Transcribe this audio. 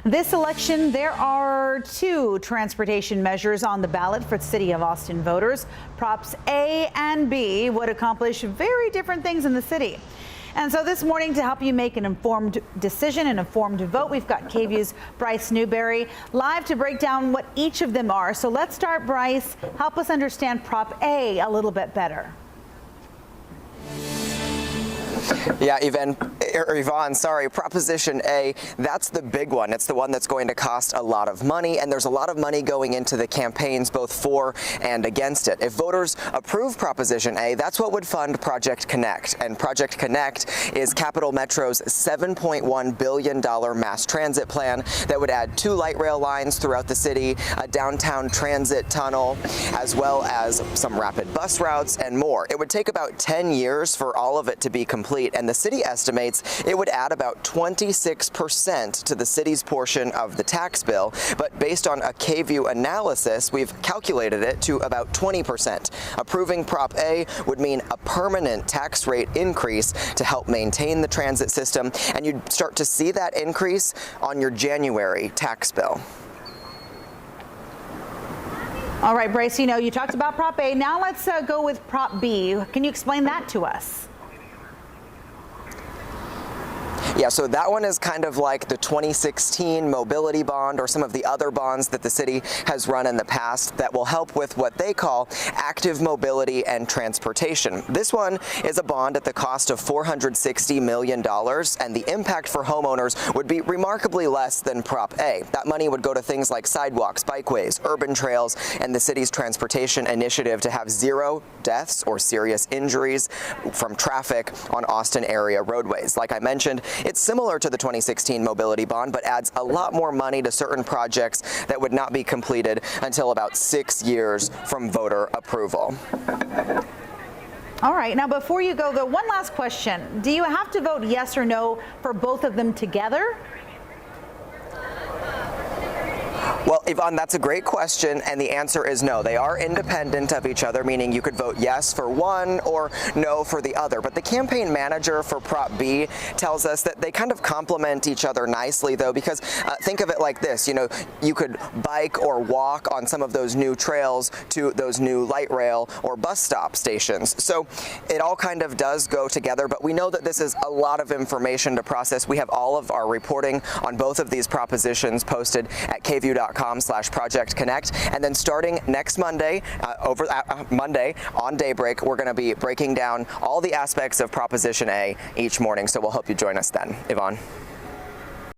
This election, there are two transportation measures on the ballot for City of Austin voters. Props A and B would accomplish very different things in the city. And so this morning, to help you make an informed decision, an informed vote, we've got KVUE's Bryce Newberry live to break down what each of them are. So let's start, Bryce. Help us understand Prop A a little bit better. Yeah, Yvonne, sorry, Proposition A, that's the big one. It's the one that's going to cost a lot of money, and there's a lot of money going into the campaigns both for and against it. If voters approve Proposition A, that's what would fund Project Connect. And Project Connect is Capital Metro's $7.1 billion mass transit plan that would add 2 light rail lines throughout the city, a downtown transit tunnel, as well as some rapid bus routes and more. It would take about 10 years for all of it to be complete, and the city estimates it would add about 26% to the city's portion of the tax bill. But based on a KVUE analysis, we've calculated it to about 20%. Approving Prop A would mean a permanent tax rate increase to help maintain the transit system, and you'd start to see that increase on your January tax bill. All right, Bryce, you talked about Prop A. Now let's go with Prop B. Can you explain that to us? Yeah, so that one is kind of like the 2016 mobility bond or some of the other bonds that the city has run in the past that will help with what they call active mobility and transportation. This one is a bond at the cost of $460 million, and the impact for homeowners would be remarkably less than Prop A. That money would go to things like sidewalks, bikeways, urban trails, and the city's transportation initiative to have 0 deaths or serious injuries from traffic on Austin area roadways. Like I mentioned, it's similar to the 2016 mobility bond, but adds a lot more money to certain projects that would not be completed until about 6 years from voter approval. All right, now before you go, though, one last question. Do you have to vote yes or no for both of them together? Well, Yvonne, that's a great question, and the answer is no. They are independent of each other, meaning you could vote yes for one or no for the other. But the campaign manager for Prop B tells us that they kind of complement each other nicely, though, because think of it like this. You could bike or walk on some of those new trails to those new light rail or bus stop stations. So it all kind of does go together, but we know that this is a lot of information to process. We have all of our reporting on both of these propositions posted at KVUE.com/ProjectConnect, and then starting next Monday, Monday on Daybreak, we're going to be breaking down all the aspects of Proposition A each morning, so we'll hope you join us then. Yvonne.